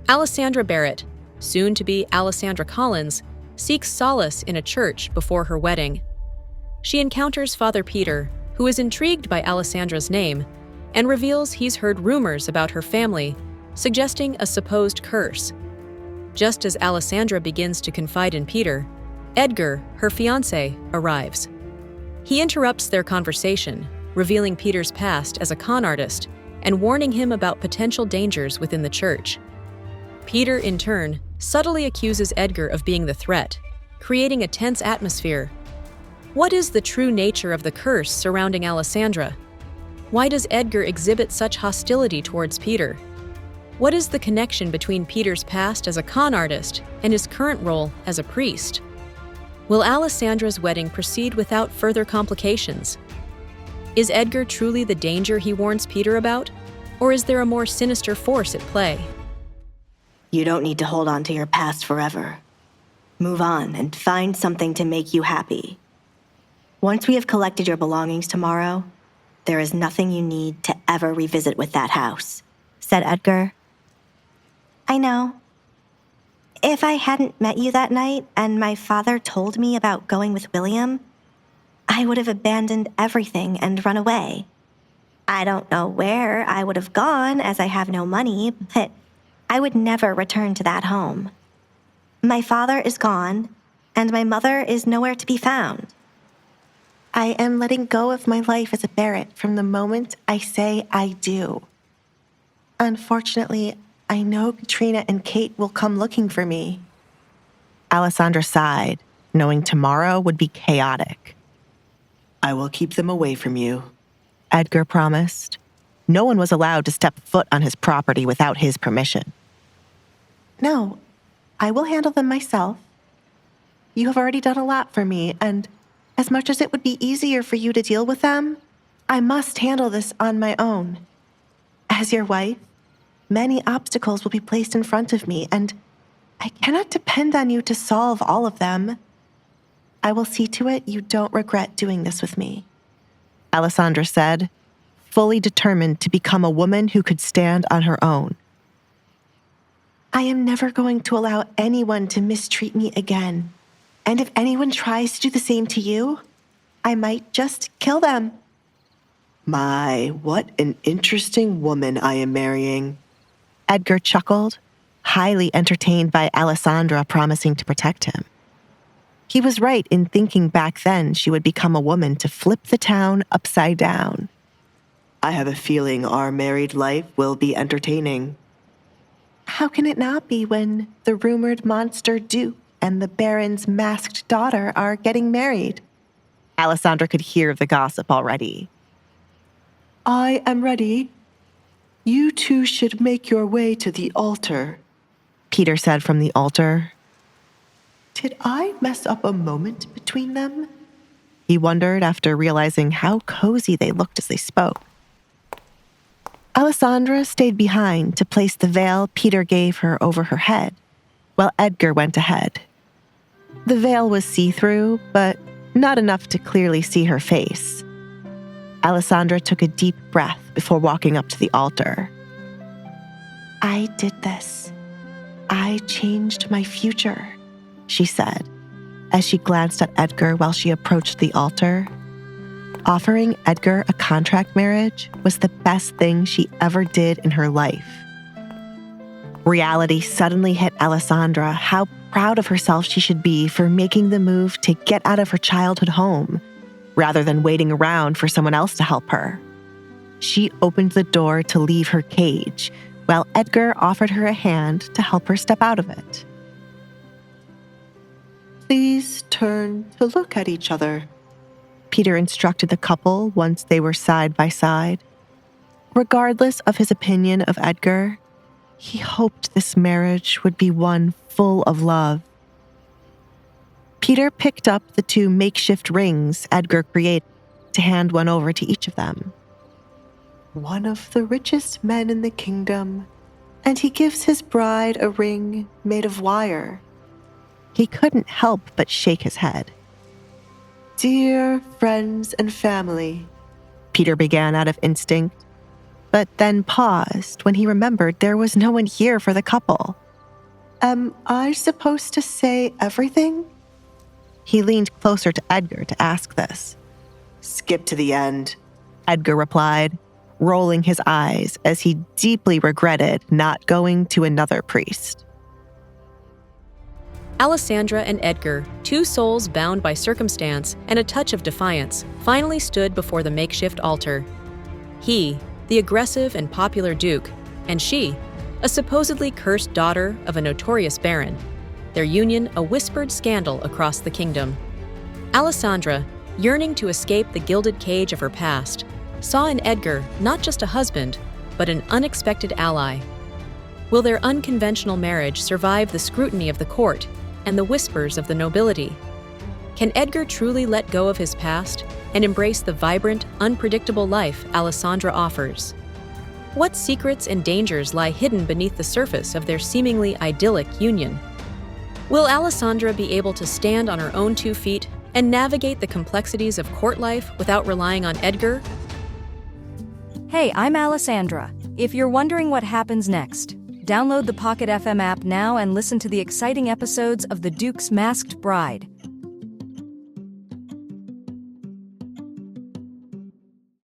Alessandra Barrett, soon to be Alessandra Collins, seeks solace in a church before her wedding. She encounters Father Peter, who is intrigued by Alessandra's name, and reveals he's heard rumors about her family, suggesting a supposed curse. Just as Alessandra begins to confide in Peter, Edgar, her fiancé, arrives. He interrupts their conversation, revealing Peter's past as a con artist and warning him about potential dangers within the church. Peter, in turn, subtly accuses Edgar of being the threat, creating a tense atmosphere. What is the true nature of the curse surrounding Alessandra? Why does Edgar exhibit such hostility towards Peter? What is the connection between Peter's past as a con artist and his current role as a priest? Will Alessandra's wedding proceed without further complications? Is Edgar truly the danger he warns Peter about? Or is there a more sinister force at play? You don't need to hold on to your past forever. Move on and find something to make you happy. Once we have collected your belongings tomorrow, there is nothing you need to ever revisit with that house, said Edgar. I know. If I hadn't met you that night and my father told me about going with William, I would have abandoned everything and run away. I don't know where I would have gone as I have no money, but I would never return to that home. My father is gone, and my mother is nowhere to be found. I am letting go of my life as a Barrett from the moment I say I do. Unfortunately, I know Katrina and Kate will come looking for me. Alessandra sighed, knowing tomorrow would be chaotic. I will keep them away from you, Edgar promised. No one was allowed to step foot on his property without his permission. No, I will handle them myself. You have already done a lot for me, and as much as it would be easier for you to deal with them, I must handle this on my own. As your wife, many obstacles will be placed in front of me, and I cannot depend on you to solve all of them. I will see to it you don't regret doing this with me, Alessandra said, fully determined to become a woman who could stand on her own. I am never going to allow anyone to mistreat me again. And if anyone tries to do the same to you, I might just kill them. My, what an interesting woman I am marrying. Edgar chuckled, highly entertained by Alessandra promising to protect him. He was right in thinking back then she would become a woman to flip the town upside down. I have a feeling our married life will be entertaining. How can it not be when the rumored monster Duke and the Baron's masked daughter are getting married? Alessandra could hear the gossip already. I am ready. You two should make your way to the altar, Peter said from the altar. Did I mess up a moment between them? He wondered after realizing how cozy they looked as they spoke. Alessandra stayed behind to place the veil Peter gave her over her head, while Edgar went ahead. The veil was see-through, but not enough to clearly see her face. Alessandra took a deep breath before walking up to the altar. I did this. I changed my future, she said, as she glanced at Edgar while she approached the altar. Offering Edgar a contract marriage was the best thing she ever did in her life. Reality suddenly hit Alessandra how proud of herself she should be for making the move to get out of her childhood home, rather than waiting around for someone else to help her. She opened the door to leave her cage, while Edgar offered her a hand to help her step out of it. Please turn to look at each other, Peter instructed the couple once they were side by side. Regardless of his opinion of Edgar, he hoped this marriage would be one full of love. Peter picked up the 2 makeshift rings Edgar created to hand one over to each of them. One of the richest men in the kingdom, and he gives his bride a ring made of wire. He couldn't help but shake his head. Dear friends and family, Peter began out of instinct, but then paused when he remembered there was no one here for the couple. Am I supposed to say everything? He leaned closer to Edgar to ask this. Skip to the end, Edgar replied, rolling his eyes as he deeply regretted not going to another priest. Alessandra and Edgar, two souls bound by circumstance and a touch of defiance, finally stood before the makeshift altar. He, the aggressive and popular duke, and she, a supposedly cursed daughter of a notorious baron, their union a whispered scandal across the kingdom. Alessandra, yearning to escape the gilded cage of her past, saw in Edgar not just a husband, but an unexpected ally. Will their unconventional marriage survive the scrutiny of the court and the whispers of the nobility? Can Edgar truly let go of his past and embrace the vibrant, unpredictable life Alessandra offers? What secrets and dangers lie hidden beneath the surface of their seemingly idyllic union? Will Alessandra be able to stand on her own 2 feet and navigate the complexities of court life without relying on Edgar? Hey, I'm Alessandra. If you're wondering what happens next, download the Pocket FM app now and listen to the exciting episodes of The Duke's Masked Bride.